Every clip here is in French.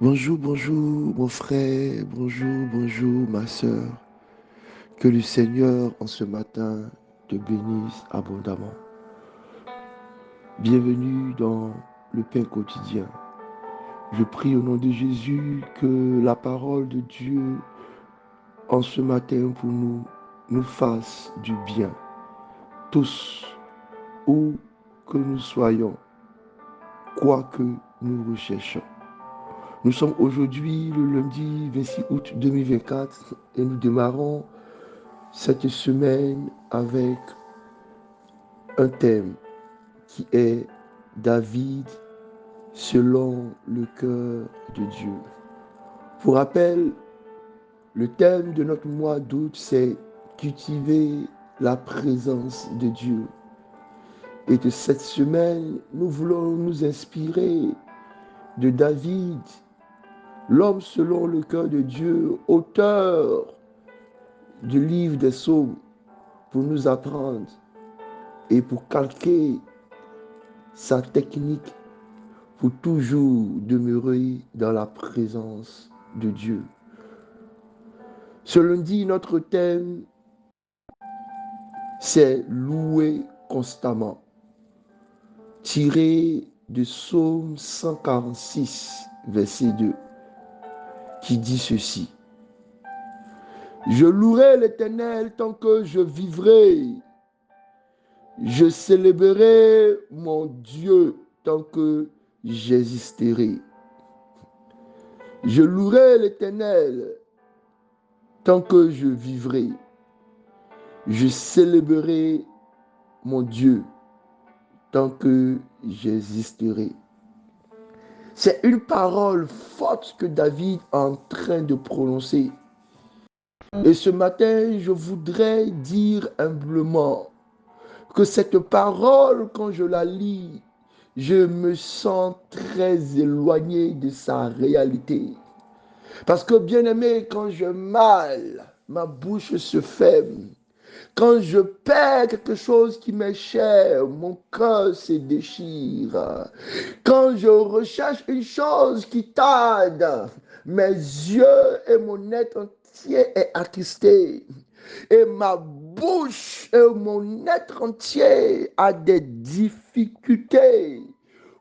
Bonjour, bonjour mon frère, bonjour ma soeur. Que le Seigneur en ce matin te bénisse abondamment. Bienvenue dans le pain quotidien. Je prie au nom de Jésus que la parole de Dieu en ce matin pour nous fasse du bien. Tous, où que nous soyons, quoi que nous recherchons. Nous sommes aujourd'hui le lundi 26 août 2024 et nous démarrons cette semaine avec un thème qui est David selon le cœur de Dieu. Pour rappel, le thème de notre mois d'août, c'est cultiver la présence de Dieu. Et de cette semaine, nous voulons nous inspirer de David, l'homme selon le cœur de Dieu, auteur du livre des psaumes, pour nous apprendre et pour calquer sa technique pour toujours demeurer dans la présence de Dieu. Ce lundi, notre thème, c'est louer constamment, tiré de Psaume 146, verset 2, qui dit ceci. Je louerai l'Éternel tant que je vivrai. Je célébrerai mon Dieu tant que j'existerai. Je louerai l'Éternel tant que je vivrai. Je célébrerai mon Dieu tant que j'existerai. C'est une parole forte que David est en train de prononcer. Et ce matin, je voudrais dire humblement que cette parole, quand je la lis, je me sens très éloigné de sa réalité. Parce que, bien aimé, quand je mal, ma bouche se ferme. Quand je perds quelque chose qui m'est cher, mon cœur se déchire. Quand je recherche une chose qui tarde, mes yeux et mon être entier est attristé. Et ma bouche et mon être entier a des difficultés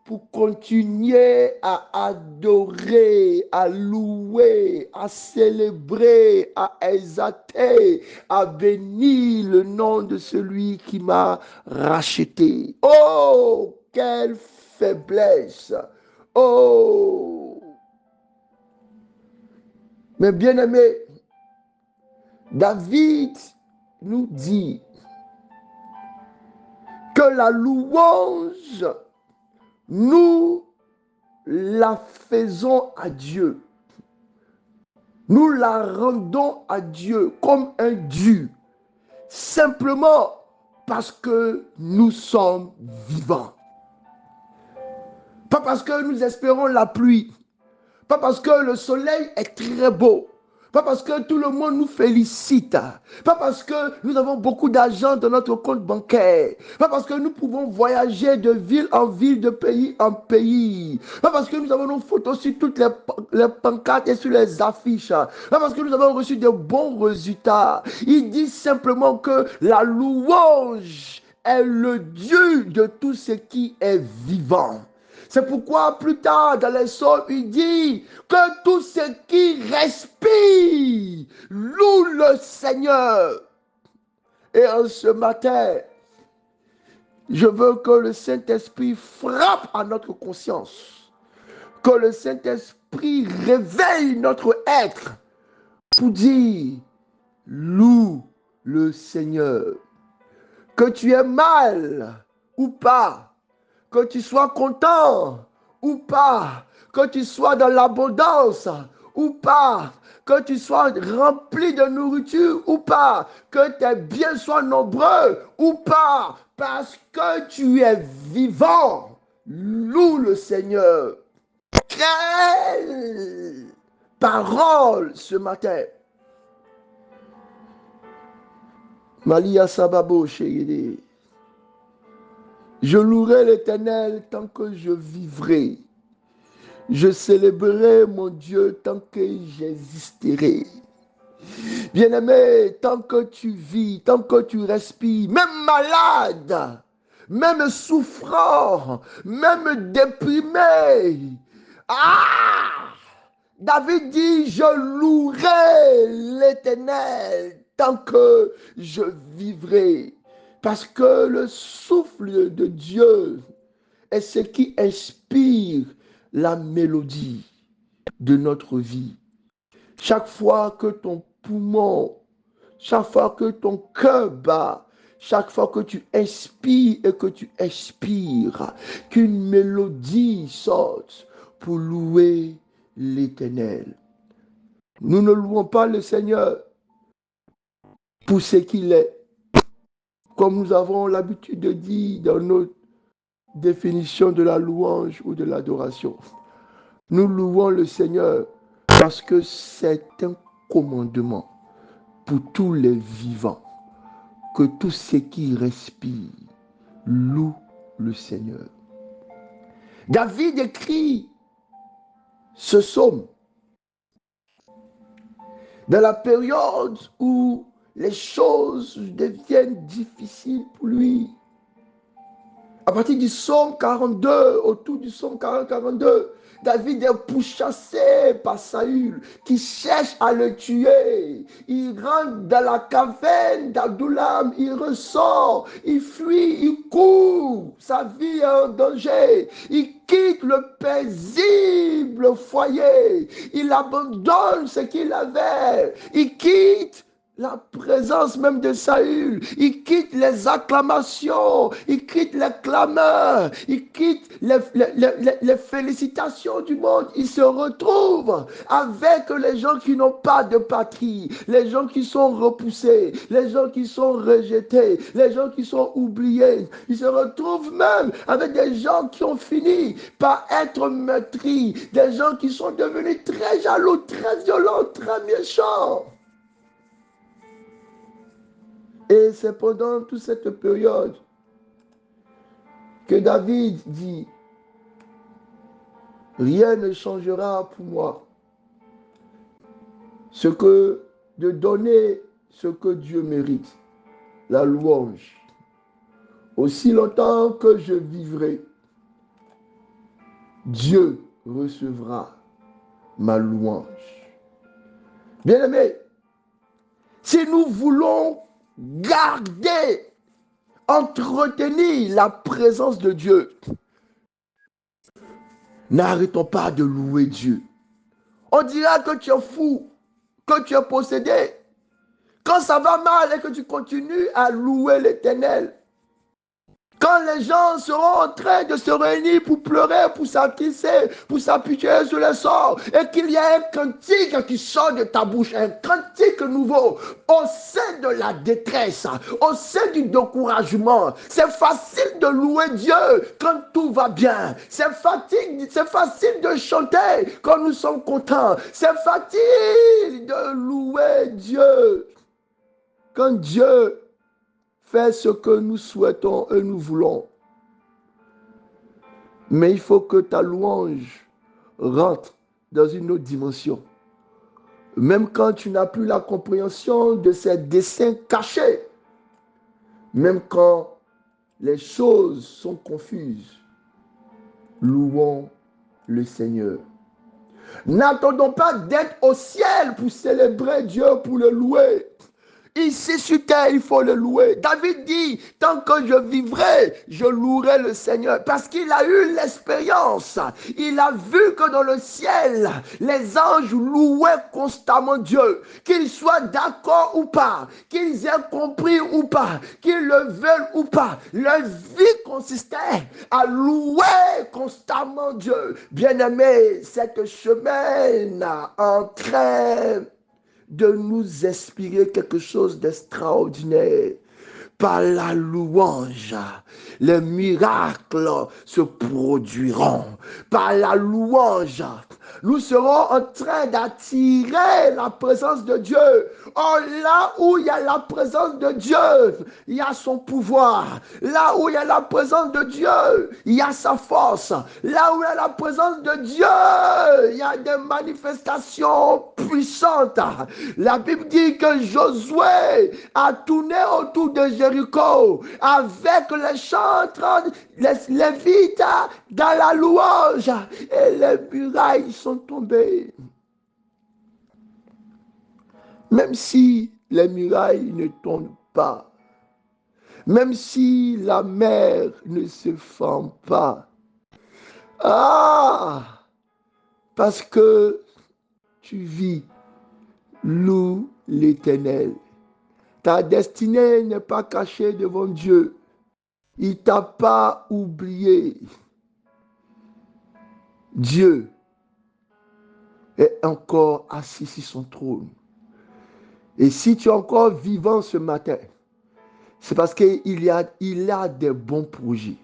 pour continuer à adorer, à louer, à célébrer, à exalter, à bénir le nom de celui qui m'a racheté. Oh, quelle faiblesse! Oh! Mais bien aimé, David nous dit que la louange, nous la faisons à Dieu. Nous la rendons à Dieu comme un dû, simplement parce que nous sommes vivants. Pas parce que nous espérons la pluie, pas parce que le soleil est très beau, pas parce que tout le monde nous félicite, pas parce que nous avons beaucoup d'argent dans notre compte bancaire, pas parce que nous pouvons voyager de ville en ville, de pays en pays, pas parce que nous avons nos photos sur toutes les pancartes et sur les affiches, pas parce que nous avons reçu de bons résultats. Il dit simplement que la louange est le Dieu de tout ce qui est vivant. C'est pourquoi plus tard dans les psaumes, il dit que tout ce qui respire loue le Seigneur. Et en ce matin, je veux que le Saint-Esprit frappe à notre conscience, que le Saint-Esprit réveille notre être pour dire loue le Seigneur. Que tu aies mal ou pas, que tu sois content ou pas, que tu sois dans l'abondance ou pas, que tu sois rempli de nourriture ou pas, que tes biens soient nombreux ou pas, parce que tu es vivant. Loue le Seigneur. Quelle parole ce matin. Malia Sababo Chéguédé. Je louerai l'Éternel tant que je vivrai. Je célébrerai mon Dieu tant que j'existerai. Bien-aimé, tant que tu vis, tant que tu respires, même malade, même souffrant, même déprimé. Ah! David dit, je louerai l'Éternel tant que je vivrai. Parce que le souffle de Dieu est ce qui inspire la mélodie de notre vie. Chaque fois que ton poumon, chaque fois que ton cœur bat, chaque fois que tu inspires et que tu expires, qu'une mélodie sorte pour louer l'Éternel. Nous ne louons pas le Seigneur pour ce qu'il est, comme nous avons l'habitude de dire dans notre définition de la louange ou de l'adoration. Nous louons le Seigneur parce que c'est un commandement pour tous les vivants, que tous ceux qui respirent louent le Seigneur. David écrit ce psaume dans la période où les choses deviennent difficiles pour lui. À partir du psaume 42, autour du psaume 42, David est pourchassé par Saül qui cherche à le tuer. Il rentre dans la caverne d'Adullam, il ressort, il fuit, il court. Sa vie est en danger. Il quitte le paisible foyer. Il abandonne ce qu'il avait. Il quitte la présence même de Saül, il quitte les acclamations, il quitte les clameurs, il quitte les félicitations du monde, il se retrouve avec les gens qui n'ont pas de patrie, les gens qui sont repoussés, les gens qui sont rejetés, les gens qui sont oubliés, il se retrouve même avec des gens qui ont fini par être meurtris, des gens qui sont devenus très jaloux, très violents, très méchants. Et c'est pendant toute cette période que David dit, rien ne changera pour moi. Ce que de donner ce que Dieu mérite, la louange. Aussi longtemps que je vivrai, Dieu recevra ma louange. Bien-aimés, si nous voulons garder, entretenir la présence de Dieu, n'arrêtons pas de louer Dieu. On dira que tu es fou, que tu es possédé. Quand ça va mal et que tu continues à louer l'Éternel. Quand les gens seront en train de se réunir pour pleurer, pour s'attiser, pour s'appuyer sur le sort, et qu'il y a un cantique qui sort de ta bouche, un cantique nouveau, au sein de la détresse, au sein du découragement. C'est facile de louer Dieu quand tout va bien. C'est facile de chanter quand nous sommes contents. C'est facile de louer Dieu quand Dieu fait ce que nous souhaitons et nous voulons. Mais il faut que ta louange rentre dans une autre dimension. Même quand tu n'as plus la compréhension de ces desseins cachés, même quand les choses sont confuses, louons le Seigneur. N'attendons pas d'être au ciel pour célébrer Dieu, pour le louer. Ici sur terre, il faut le louer. David dit, tant que je vivrai, je louerai le Seigneur. Parce qu'il a eu l'expérience. Il a vu que dans le ciel, les anges louaient constamment Dieu. Qu'ils soient d'accord ou pas, qu'ils aient compris ou pas, qu'ils le veulent ou pas. Leur vie consistait à louer constamment Dieu. Bien-aimé, cette semaine en train de nous inspirer quelque chose d'extraordinaire. Par la louange, les miracles se produiront. Par la louange, nous serons en train d'attirer la présence de Dieu. Oh, là où il y a la présence de Dieu, il y a son pouvoir. Là où il y a la présence de Dieu, il y a sa force. Là où il y a la présence de Dieu, il y a des manifestations puissantes. La Bible dit que Josué a tourné autour de Jéricho avec les chantres, les lévites dans la louange, et les murailles sont tombées. Même si les murailles ne tombent pas, même si la mer ne se fend pas, parce que tu vis, loue l'Éternel. Ta destinée n'est pas cachée devant Dieu. Il ne t'a pas oublié. Dieu est encore assis sur son trône. Et si tu es encore vivant ce matin, c'est parce qu'il a des bons projets.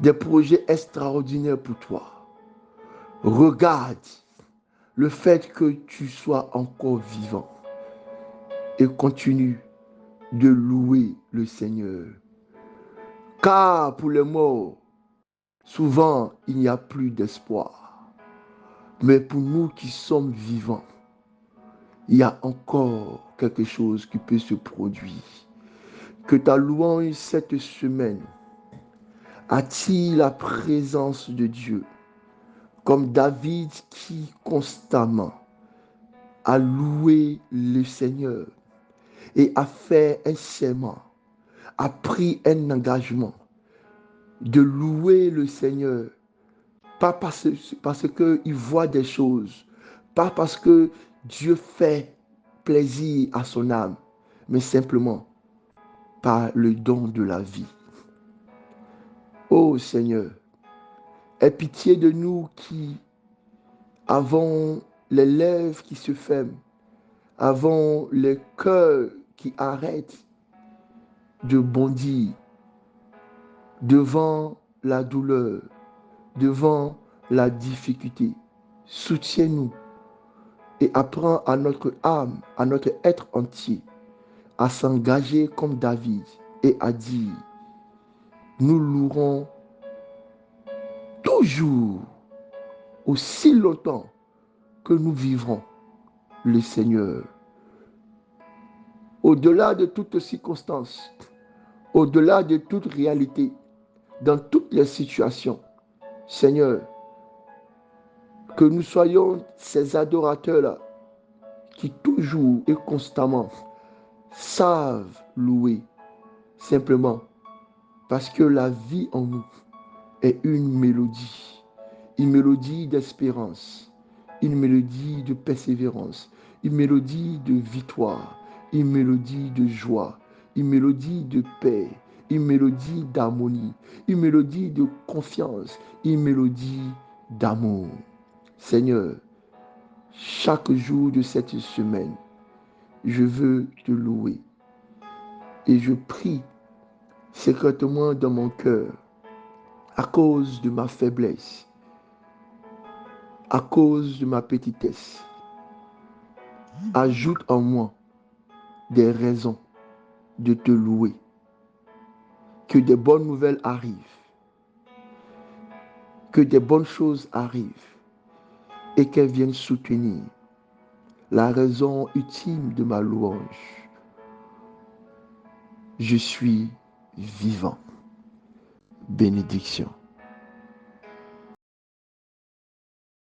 Des projets extraordinaires pour toi. Regarde le fait que tu sois encore vivant et continue de louer le Seigneur. Car pour les morts, souvent il n'y a plus d'espoir. Mais pour nous qui sommes vivants, il y a encore quelque chose qui peut se produire. Que ta louange cette semaine attire la présence de Dieu. Comme David qui constamment a loué le Seigneur et a fait un serment, a pris un engagement de louer le Seigneur. Pas parce qu'il voit des choses, pas parce que Dieu fait plaisir à son âme, mais simplement par le don de la vie. Ô Seigneur, aie pitié de nous qui avons les lèvres qui se ferment, avons les cœurs qui arrêtent de bondir devant la douleur, devant la difficulté. Soutiens-nous et apprends à notre âme, à notre être entier, à s'engager comme David et à dire, nous louerons toujours, aussi longtemps que nous vivrons, le Seigneur. Au-delà de toutes circonstances, au-delà de toute réalité, dans toutes les situations, Seigneur, que nous soyons ces adorateurs-là qui toujours et constamment savent louer simplement parce que la vie en nous est une mélodie d'espérance, une mélodie de persévérance, une mélodie de victoire, une mélodie de joie, une mélodie de paix, une mélodie d'harmonie, une mélodie de confiance, une mélodie d'amour. Seigneur, chaque jour de cette semaine, je veux te louer et je prie secrètement dans mon cœur à cause de ma faiblesse, à cause de ma petitesse. Ajoute en moi des raisons de te louer. Que des bonnes nouvelles arrivent. Que des bonnes choses arrivent. Et qu'elles viennent soutenir la raison ultime de ma louange. Je suis vivant. Bénédiction.